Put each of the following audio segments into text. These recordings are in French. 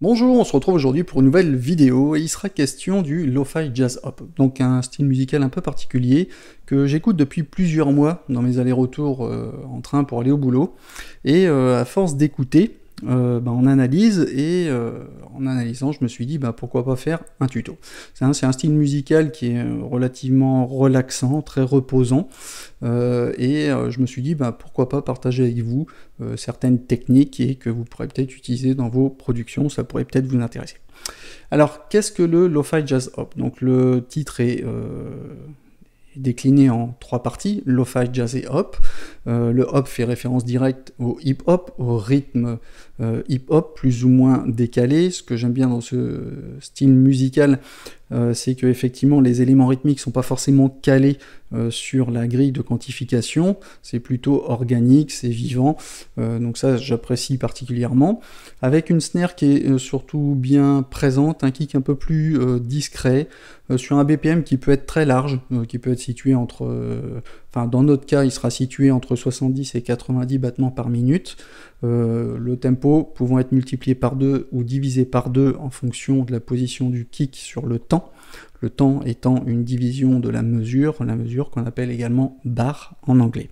Bonjour, on se retrouve aujourd'hui pour une nouvelle vidéo et il sera question du Lo-Fi Jazz Hop, donc un style musical un peu particulier que j'écoute depuis plusieurs mois dans mes allers-retours en train pour aller au boulot, et à force d'écouter, on analyse, et en analysant je me suis dit pourquoi pas faire un tuto. C'est un style musical qui est relativement relaxant, très reposant, et je me suis dit pourquoi pas partager avec vous certaines techniques et que vous pourrez peut-être utiliser dans vos productions, ça pourrait peut-être vous intéresser. Alors qu'est-ce que le Lo-Fi Jazz Hop? Donc le titre est décliné en trois parties, Lo-Fi Jazz et Hop. Le Hop fait référence directe au hip-hop, au rythme hip-hop plus ou moins décalé. Ce que j'aime bien dans ce style musical, c'est que effectivement les éléments rythmiques sont pas forcément calés sur la grille de quantification, c'est plutôt organique, c'est vivant, donc ça j'apprécie particulièrement, avec une snare qui est surtout bien présente, un kick un peu plus discret, sur un BPM qui peut être très large, qui peut être situé entre, dans notre cas il sera situé entre 70 et 90 battements par minute, le tempo pouvant être multiplié par 2 ou divisé par 2 en fonction de la position du kick sur le temps étant une division de la mesure qu'on appelle également bar en anglais.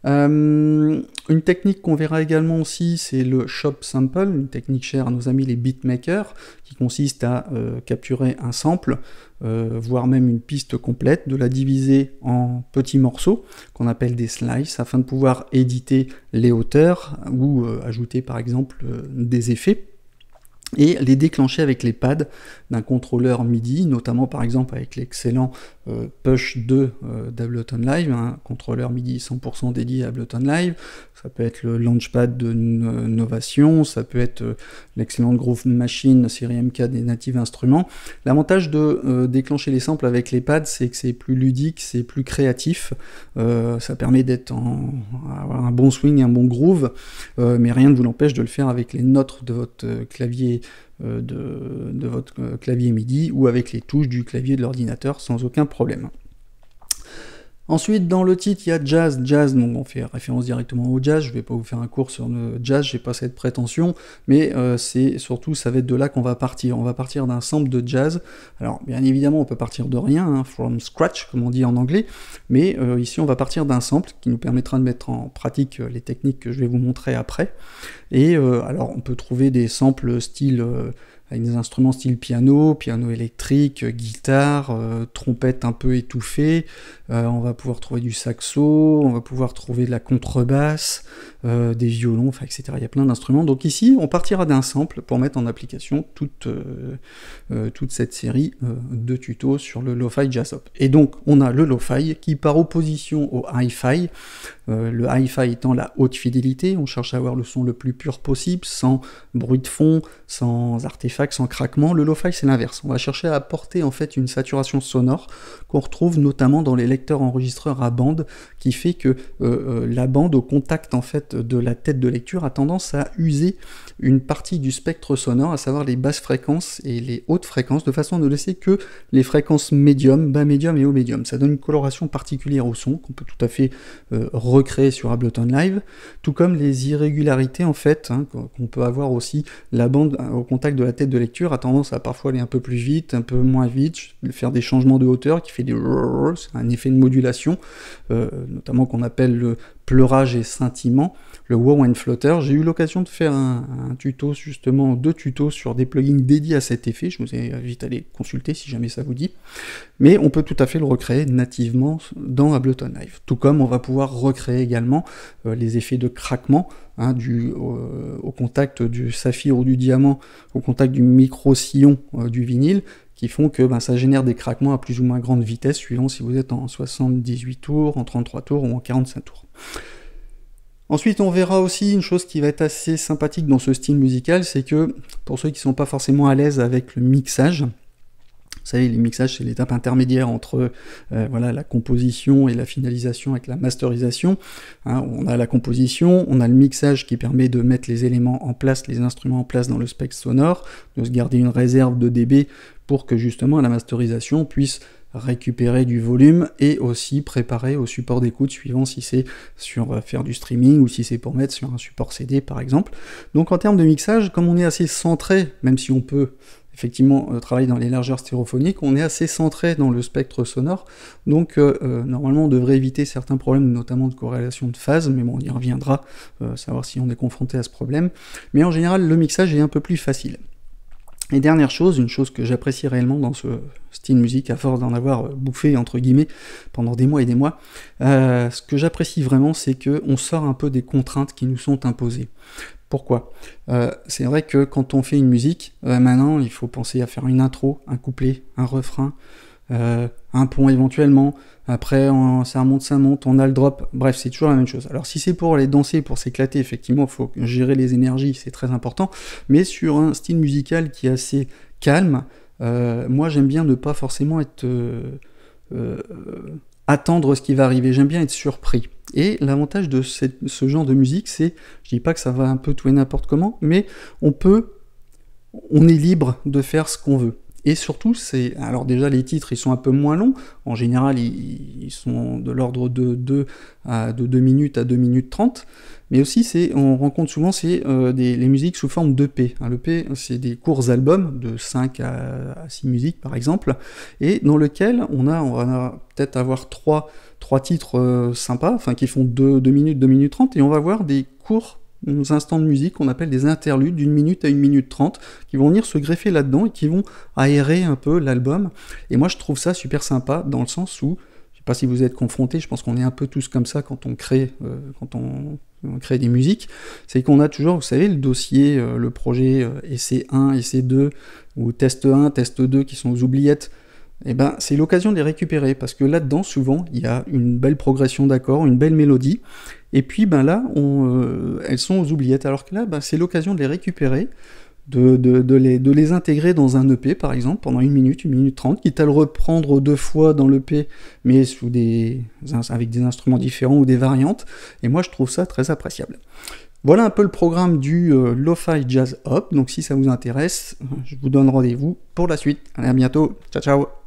Une technique qu'on verra également aussi, c'est le chop sample, une technique chère à nos amis les beatmakers, qui consiste à capturer un sample, voire même une piste complète, de la diviser en petits morceaux, qu'on appelle des slices, afin de pouvoir éditer les hauteurs, ou ajouter par exemple des effets, et les déclencher avec les pads d'un contrôleur MIDI, notamment par exemple avec l'excellent Push 2 d'Ableton Live, un contrôleur MIDI 100% dédié à Ableton Live. Ça peut être le Launchpad de Novation, ça peut être l'excellente Groove Machine série MK des Native Instruments. L'avantage de déclencher les samples avec les pads, c'est que c'est plus ludique, c'est plus créatif, ça permet avoir un bon swing, un bon groove, mais rien ne vous l'empêche de le faire avec les notes de votre clavier de votre clavier MIDI ou avec les touches du clavier de l'ordinateur sans aucun problème. Ensuite, dans le titre, il y a jazz, donc on fait référence directement au jazz. Je ne vais pas vous faire un cours sur le jazz, j'ai pas cette prétention, mais c'est surtout, ça va être de là qu'on va partir. On va partir d'un sample de jazz. Alors, bien évidemment, on peut partir de rien, from scratch, comme on dit en anglais, mais ici, on va partir d'un sample qui nous permettra de mettre en pratique les techniques que je vais vous montrer après. Et alors, on peut trouver des samples style avec des instruments style piano électrique, guitare, trompette un peu étouffée, on va pouvoir trouver du saxo, on va pouvoir trouver de la contrebasse, des violons, etc. Il y a plein d'instruments. Donc ici, on partira d'un sample pour mettre en application toute cette série de tutos sur le Lo-Fi Jazz Hop. Et donc, on a le Lo-Fi qui, par opposition au Hi-Fi, le Hi-Fi étant la haute fidélité, on cherche à avoir le son le plus pur possible, sans bruit de fond, sans artefacts, sans craquement. Le Lo-Fi, c'est l'inverse. On va chercher à apporter en fait une saturation sonore qu'on retrouve notamment dans les lecteurs enregistreurs à bande, qui fait que la bande, au contact en fait de la tête de lecture, a tendance à user une partie du spectre sonore, à savoir les basses fréquences et les hautes fréquences, de façon à ne laisser que les fréquences médium, bas médium et haut médium. Ça donne une coloration particulière au son qu'on peut tout à fait recréer sur Ableton Live, tout comme les irrégularités en fait, qu'on peut avoir aussi. La bande au contact de la tête de lecture a tendance à parfois aller un peu plus vite, un peu moins vite, faire des changements de hauteur qui fait des c'est un effet de modulation, notamment qu'on appelle le pleurage et scintillement, le wow and flutter. J'ai eu l'occasion de faire un tuto, justement 2 tutos sur des plugins dédiés à cet effet, je vous invite à aller consulter si jamais ça vous dit, mais on peut tout à fait le recréer nativement dans Ableton Live, tout comme on va pouvoir recréer également les effets de craquement, au contact du saphir ou du diamant, au contact du micro-sillon du vinyle, qui font que ça génère des craquements à plus ou moins grande vitesse, suivant si vous êtes en 78 tours, en 33 tours ou en 45 tours. Ensuite, on verra aussi une chose qui va être assez sympathique dans ce style musical, c'est que pour ceux qui ne sont pas forcément à l'aise avec le mixage, vous savez, les mixages, c'est l'étape intermédiaire entre la composition et la finalisation avec la masterisation. On a la composition, on a le mixage qui permet de mettre les éléments en place, les instruments en place dans le spectre sonore, de se garder une réserve de dB pour que justement la masterisation puisse récupérer du volume et aussi préparer au support d'écoute suivant si c'est sur faire du streaming ou si c'est pour mettre sur un support CD par exemple. Donc en termes de mixage, comme on est assez centré, même si on peut effectivement travailler dans les largeurs stéréophoniques, on est assez centré dans le spectre sonore, donc normalement on devrait éviter certains problèmes, notamment de corrélation de phase, mais bon on y reviendra, savoir si on est confronté à ce problème, mais en général le mixage est un peu plus facile. Et dernière chose, une chose que j'apprécie réellement dans ce style musique, à force d'en avoir bouffé, entre guillemets, pendant des mois et des mois, ce que j'apprécie vraiment, c'est qu'on sort un peu des contraintes qui nous sont imposées. Pourquoi ? C'est vrai que quand on fait une musique, maintenant, il faut penser à faire une intro, un couplet, un refrain, un pont éventuellement, après ça monte, on a le drop, bref, c'est toujours la même chose. Alors si c'est pour aller danser, pour s'éclater, effectivement, il faut gérer les énergies, c'est très important, mais sur un style musical qui est assez calme, moi j'aime bien ne pas forcément être... attendre ce qui va arriver, j'aime bien être surpris. Et l'avantage de ce genre de musique, c'est, je dis pas que ça va un peu tout et n'importe comment, mais on est libre de faire ce qu'on veut. Et surtout, alors déjà les titres ils sont un peu moins longs, en général ils sont de l'ordre de 2 minutes à 2 minutes 30, mais aussi on rencontre souvent les musiques sous forme d'EP. L'EP c'est des courts albums de 5 à 6 musiques par exemple, et dans lequel on va peut-être avoir trois titres sympas, enfin qui font 2 minutes, 2 minutes 30, et on va avoir des courts instants de musique qu'on appelle des interludes d'1 minute à 1 minute 30 qui vont venir se greffer là-dedans et qui vont aérer un peu l'album. Et moi je trouve ça super sympa dans le sens où, je sais pas si vous êtes confrontés, je pense qu'on est un peu tous comme ça quand on crée des musiques, c'est qu'on a toujours, vous savez, le dossier, le projet essai 1, essai 2 ou test 1, test 2 qui sont aux oubliettes. Et ben c'est l'occasion de les récupérer, parce que là-dedans, souvent, il y a une belle progression d'accords, une belle mélodie, et puis ben là, elles sont aux oubliettes, alors que là, ben, c'est l'occasion de les récupérer, de les intégrer dans un EP, par exemple, pendant 1 minute 30, quitte à le reprendre 2 fois dans l'EP, mais avec des instruments différents ou des variantes, et moi je trouve ça très appréciable. Voilà un peu le programme du Lo-Fi Jazz Hop, donc si ça vous intéresse, je vous donne rendez-vous pour la suite. Allez, à bientôt, ciao ciao.